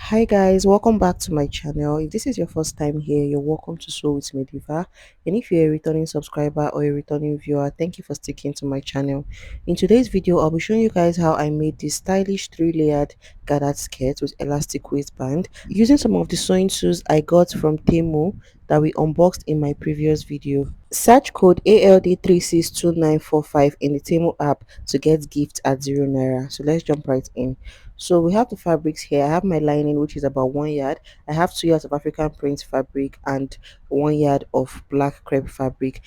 Hi guys, welcome back to my channel. If this is your first time here, you're welcome to Sew with Mediva. And if you're a returning subscriber or a returning viewer, thank you for sticking to my channel. In today's video, I'll be showing you guys how I made this stylish 3-layered gathered skirt with elastic waistband using some of the sewing tools I got from Temu that we unboxed in my previous video. Search code ald362945 in the Temu app to get gift at 0 naira. So let's jump right in. So we have the fabrics here. I have my lining, which is about 1 yard. I have 2 yards of African print fabric and 1 yard of black crepe fabric.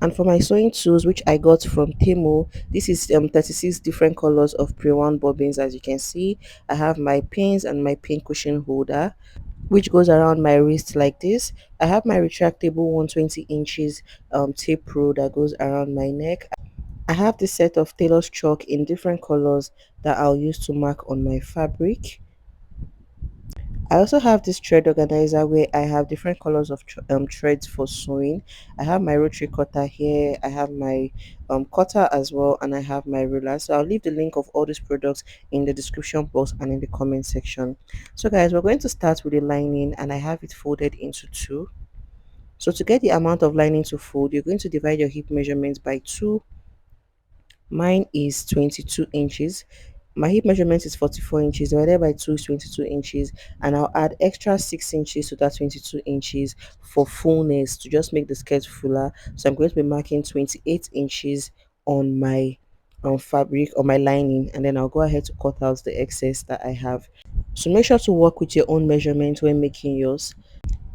And for my sewing tools, which I got from Temu, this is 36 different colors of pre-wound bobbins. As you can see, I have my pins and my pin cushion holder, which goes around my wrist like this. I have my retractable 120 inches tape rule that goes around my neck. I have this set of tailor's chalk in different colors that I'll use to mark on my fabric. I also have this thread organizer where I have different colors of threads for sewing. I have my rotary cutter here, I have my cutter as well, and I have my ruler. So I'll leave the link of all these products in the description box and in the comment section. So guys, we're going to start with the lining, and I have it folded into two. So to get the amount of lining to fold, you're going to divide your hip measurement by 2. Mine is 22 inches. My hip measurement is 44 inches divided by 2 is 22 inches, and I'll add extra 6 inches to that 22 inches for fullness to just make the skirt fuller. So I'm going to be marking 28 inches on my fabric or my lining, and then I'll go ahead to cut out the excess that I have. So make sure to work with your own measurement when making yours.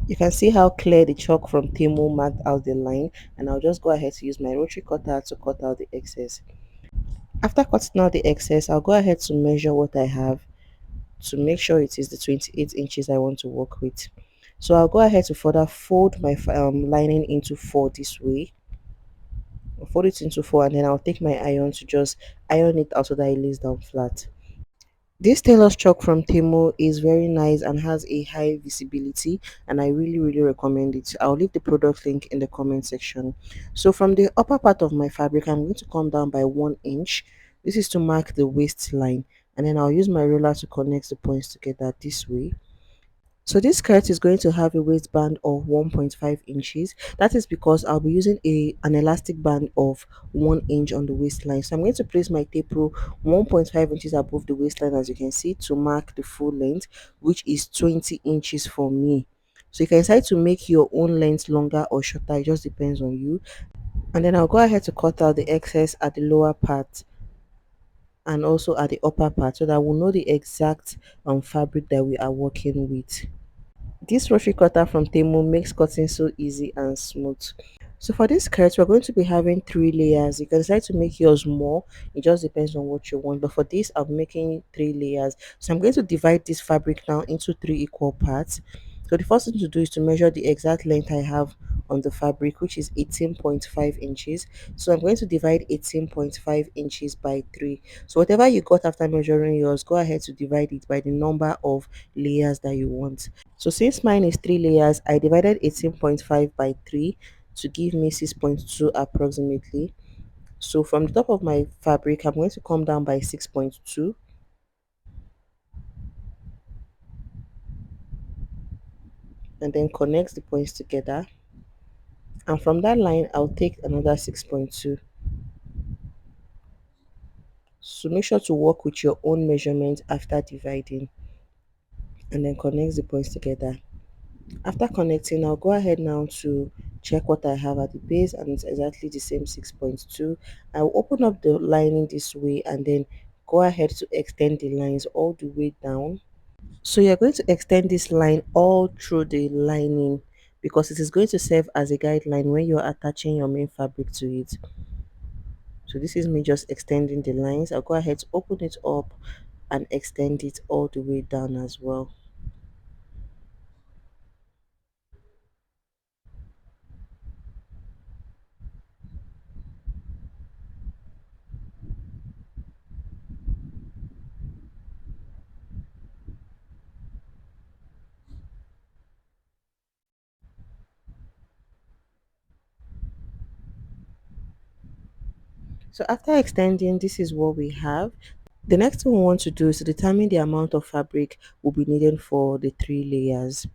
You can see how clear the chalk from Temu marked out the line, and I'll just go ahead to use my rotary cutter to cut out the excess. After cutting out the excess, I'll go ahead to measure what I have to make sure it is the 28 inches I want to work with. So I'll go ahead to further fold my lining into 4 this way. I'll fold it into 4, and then I'll take my iron to just iron it out so that it lays down flat. This tailor's chalk from Temu is very nice and has a high visibility, and I really recommend it. I'll leave the product link in the comment section. So from the upper part of my fabric, I'm going to come down by 1 inch. This is to mark the waistline, and then I'll use my ruler to connect the points together this way. So this skirt is going to have a waistband of 1.5 inches. That is because I'll be using an elastic band of 1 inch on the waistline. So I'm going to place my tape rule 1.5 inches above the waistline, as you can see, to mark the full length, which is 20 inches for me. So you can decide to make your own length longer or shorter. It just depends on you. And then I'll go ahead to cut out the excess at the lower part and also at the upper part so that we'll know the exact fabric that we are working with. This rotary cutter from Temu makes cutting so easy and smooth. So for this skirt, we're going to be having 3 layers. You can decide to make yours more. It just depends on what you want. But for this, I'm making 3 layers. So I'm going to divide this fabric now into 3 equal parts. So the first thing to do is to measure the exact length I have on the fabric, which is 18.5 inches. So I'm going to divide 18.5 inches by 3. So whatever you got after measuring yours, go ahead to divide it by the number of layers that you want. So since mine is 3 layers, I divided 18.5 by 3 to give me 6.2 approximately. So from the top of my fabric, I'm going to come down by 6.2 and then connect the points together. And from that line, I'll take another 6.2. So make sure to work with your own measurement after dividing and then connect the points together. After connecting, I'll go ahead now to check what I have at the base, and it's exactly the same 6.2. I'll open up the lining this way and then go ahead to extend the lines all the way down. So you're going to extend this line all through the lining because it is going to serve as a guideline when you're attaching your main fabric to it. So this is me just extending the lines. I'll go ahead to open it up and extend it all the way down as well. So after extending, this is what we have. The next thing we want to do is to determine the amount of fabric will be needed for the 3 layers.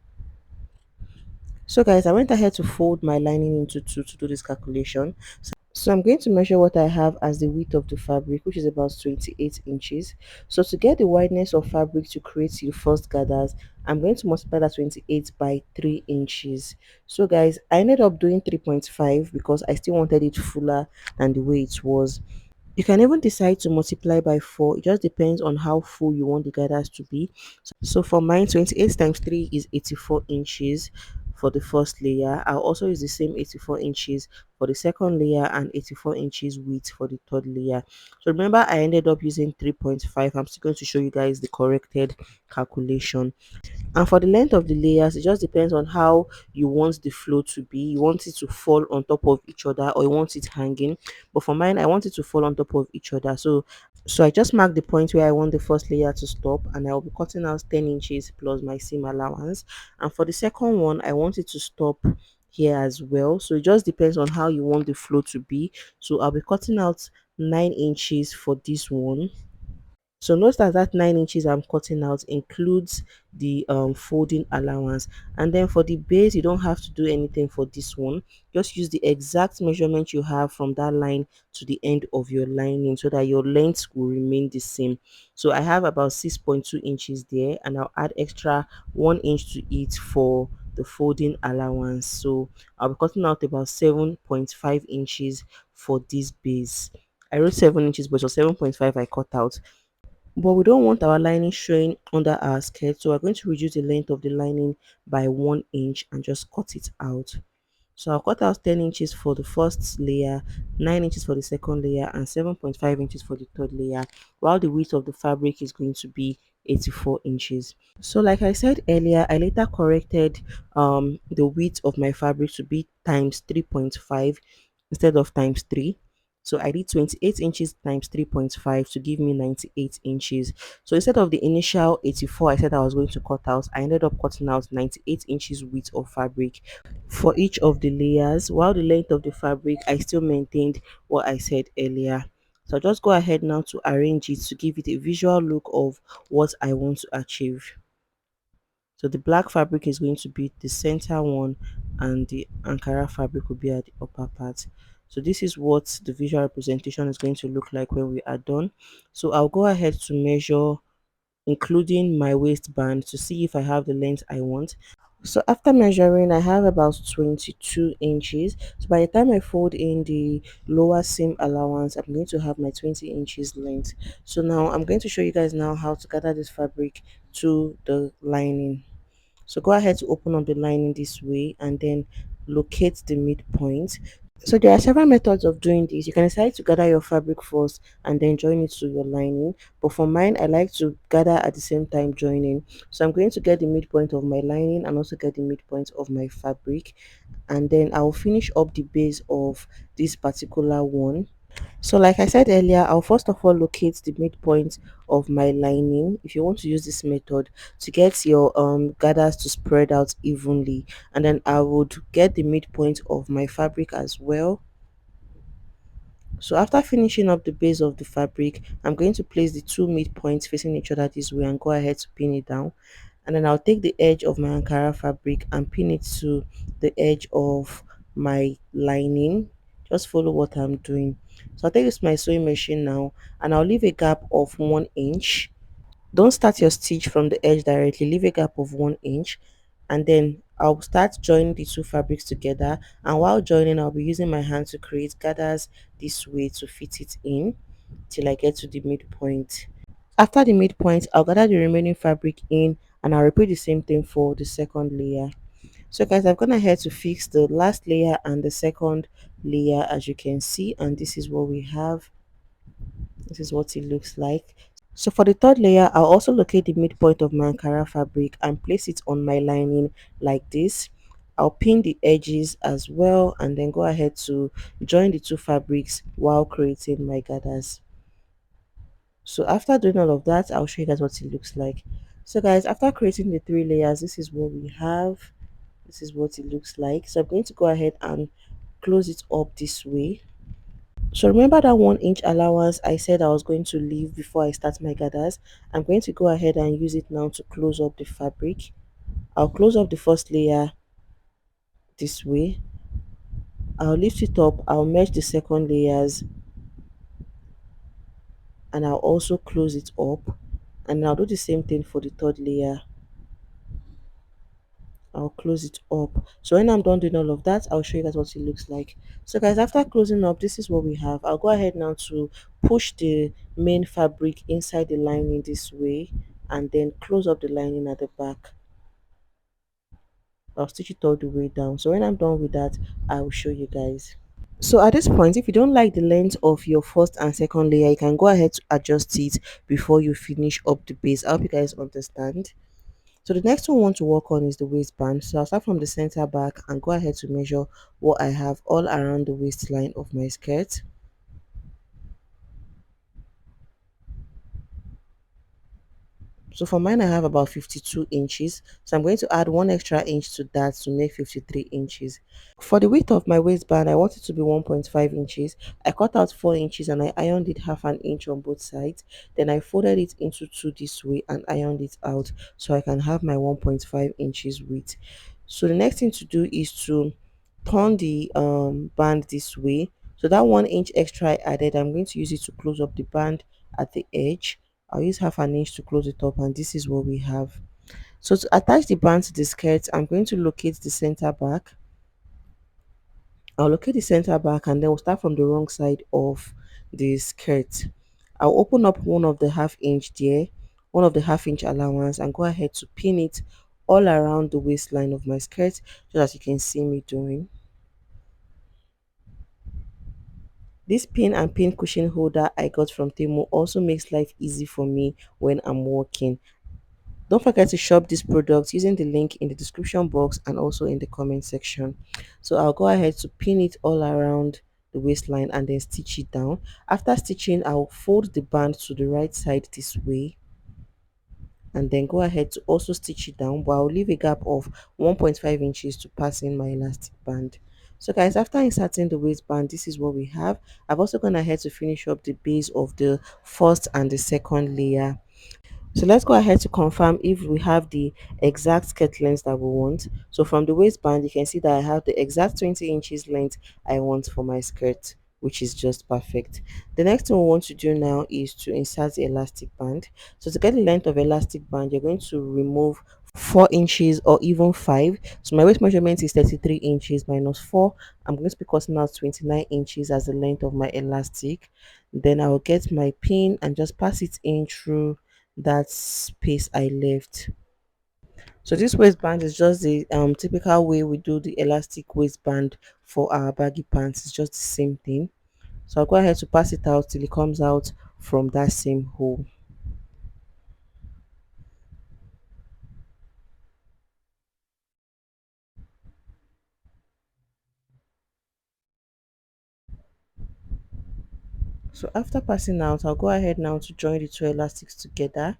So guys, I went ahead to fold my lining into two to do this calculation. So I'm going to measure what I have as the width of the fabric, which is about 28 inches. So to get the wideness of fabric to create your first gathers, I'm going to multiply that 28 by 3 inches. So guys, I ended up doing 3.5 because I still wanted it fuller than the way it was. You can even decide to multiply by 4. It just depends on how full you want the gathers to be. So for mine, 28 times 3 is 84 inches for the first layer. I'll also use the same 84 inches for the second layer and 84 inches width for the third layer. So remember, I ended up using 3.5. I'm still going to show you guys the corrected calculation. And for the length of the layers, it just depends on how you want the flow to be. You want it to fall on top of each other or you want it hanging. But for mine, I want it to fall on top of each other. So I just mark the point where I want the first layer to stop, and I'll be cutting out 10 inches plus my seam allowance. And for the second one, I want it to stop here as well. So it just depends on how you want the flow to be. So I'll be cutting out 9 inches for this one. So notice that that 9 inches I'm cutting out includes the folding allowance. And then for the base, you don't have to do anything for this one. Just use the exact measurement you have from that line to the end of your lining so that your length will remain the same. So I have about 6.2 inches there, and I'll add extra 1 inch to it for the folding allowance. So I'll be cutting out about 7.5 inches for this base. I wrote 7 inches, but it was 7.5 I cut out. But we don't want our lining showing under our skirt, so we're going to reduce the length of the lining by 1 inch and just cut it out. So I'll cut out 10 inches for the first layer, 9 inches for the second layer, and 7.5 inches for the third layer, while the width of the fabric is going to be 84 inches. So like I said earlier, I later corrected the width of my fabric to be times 3.5 instead of times 3. So I did 28 inches times 3.5 to give me 98 inches. So instead of the initial 84 I said I was going to cut out, I ended up cutting out 98 inches width of fabric for each of the layers, while the length of the fabric I still maintained what I said earlier. So I'll just go ahead now to arrange it to give it a visual look of what I want to achieve. So the black fabric is going to be the center one and the Ankara fabric will be at the upper part. So this is what the visual representation is going to look like when we are done. So I'll go ahead to measure including my waistband to see if I have the length I want. So after measuring, I have about 22 inches. So by the time I fold in the lower seam allowance, I'm going to have my 20 inches length. So now I'm going to show you guys now how to gather this fabric to the lining. So go ahead to open up the lining this way and then locate the midpoint. So there are several methods of doing this. You can decide to gather your fabric first and then join it to your lining. But for mine, I like to gather at the same time joining. So I'm going to get the midpoint of my lining and also get the midpoint of my fabric. And then I'll finish up the base of this particular one. So like I said earlier, I'll first of all locate the midpoint of my lining if you want to use this method to get your gathers to spread out evenly, and then I would get the midpoint of my fabric as well. So after finishing up the base of the fabric, I'm going to place the two midpoints facing each other this way and go ahead to pin it down. And then I'll take the edge of my Ankara fabric and pin it to the edge of my lining. Just follow what I'm doing. So I'll take this my sewing machine now and I'll leave a gap of 1 inch. Don't start your stitch from the edge directly, leave a gap of 1 inch, and then I'll start joining the two fabrics together. And while joining, I'll be using my hand to create gathers this way to fit it in till I get to the midpoint. After the midpoint, I'll gather the remaining fabric in and I'll repeat the same thing for the second layer. So guys, I've gone ahead to fix the last layer and the second layer as you can see, and this is what we have. This is what it looks like. So for the third layer, I'll also locate the midpoint of my Ankara fabric and place it on my lining like this. I'll pin the edges as well and then go ahead to join the two fabrics while creating my gathers. So after doing all of that, I'll show you guys what it looks like. So guys, after creating the three layers, this is what we have. This is what it looks like. So I'm going to go ahead and close it up this way. So remember that 1 inch allowance I said I was going to leave before I start my gathers. I'm going to go ahead and use it now to close up the fabric. I'll close up the first layer this way. I'll lift it up, I'll merge the second layers, and I'll also close it up, and I'll do the same thing for the third layer. I'll close it up. So when I'm done doing all of that, I'll show you guys what it looks like. So guys, after closing up, this is what we have. I'll go ahead now to push the main fabric inside the lining this way, and then close up the lining at the back. I'll stitch it all the way down. So when I'm done with that, I will show you guys. So at this point, if you don't like the length of your first and second layer, you can go ahead to adjust it before you finish up the base. I hope you guys understand. So the next one we want to work on is the waistband. So I'll start from the center back and go ahead to measure what I have all around the waistline of my skirt. So for mine, I have about 52 inches. So I'm going to add 1 extra inch to that to make 53 inches. For the width of my waistband, I want it to be 1.5 inches. I cut out 4 inches and I ironed it half an inch on both sides. Then I folded it into two this way and ironed it out so I can have my 1.5 inches width. So the next thing to do is to turn the band this way. So that 1 inch extra I added, I'm going to use it to close up the band at the edge. I'll use half an inch to close it up, and this is what we have. So to attach the band to the skirt, I'm going to locate the center back. I'll locate the center back and then we'll start from the wrong side of the skirt. I'll open up one of the half-inch there, one of the half-inch allowance, and go ahead to pin it all around the waistline of my skirt, just as you can see me doing. This pin and pin cushion holder I got from Temu also makes life easy for me when I'm working. Don't forget to shop these products using the link in the description box and also in the comment section. So I'll go ahead to pin it all around the waistline and then stitch it down. After stitching, I'll fold the band to the right side this way and then go ahead to also stitch it down, but I'll leave a gap of 1.5 inches to pass in my elastic band. So guys, after inserting the waistband, this is what we have. I've also gone ahead to finish up the base of the first and the second layer. So let's go ahead to confirm if we have the exact skirt length that we want. So from the waistband, you can see that I have the exact 20 inches length I want for my skirt, which is just perfect. The next thing we want to do now is to insert the elastic band. So to get the length of elastic band, you're going to remove 4 inches or even 5. So my waist measurement is 33 inches minus 4. I'm going to be cutting out 29 inches as the length of my elastic. Then I'll get my pin and just pass it in through that space I left. So this waistband is just the typical way we do the elastic waistband for our baggy pants. It's just the same thing. So I'll go ahead to pass it out till it comes out from that same hole. So after passing out, I'll go ahead now to join the two elastics together.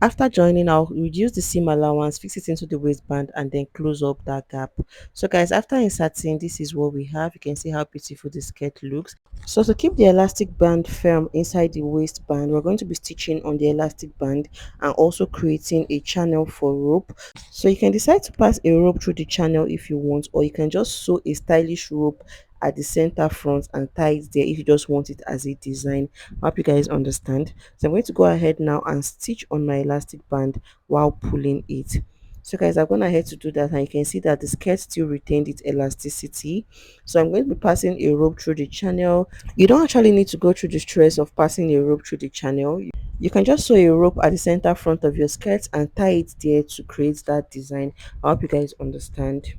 After joining, I'll reduce the seam allowance, fix it into the waistband, and then close up that gap. So guys, after inserting, this is what we have. You can see how beautiful the skirt looks. So to keep the elastic band firm inside the waistband, we're going to be stitching on the elastic band and also creating a channel for rope. So you can decide to pass a rope through the channel if you want, or you can just sew a stylish rope at the center front and tie it there if you just want it as a design. I hope you guys understand. So I'm going to go ahead now and stitch on my elastic band while pulling it. So guys, I've gone ahead to do that and you can see that the skirt still retained its elasticity. So I'm going to be passing a rope through the channel. You don't actually need to go through the stress of passing a rope through the channel. You can just sew a rope at the center front of your skirt and tie it there to create that design. I hope you guys understand.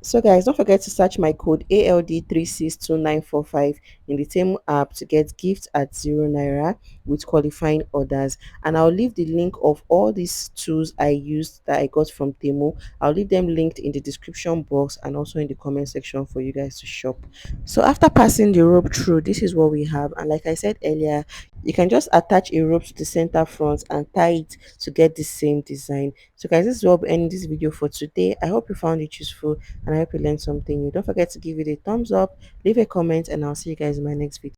So guys, don't forget to search my code ald362945 in the Temu app to get gifts at 0 naira with qualifying orders. And I'll leave the link of all these tools I used that I got from Temu. I'll leave them linked in the description box and also in the comment section for you guys to shop. So after passing the rope through, this is what we have. And like I said earlier, You can just attach a rope to the center front and tie it to get the same design. So guys, this is what we'll end this video for today. I hope you found it useful and I hope you learned something new. Don't forget to give it a thumbs up, leave a comment, and I'll see you guys in my next video.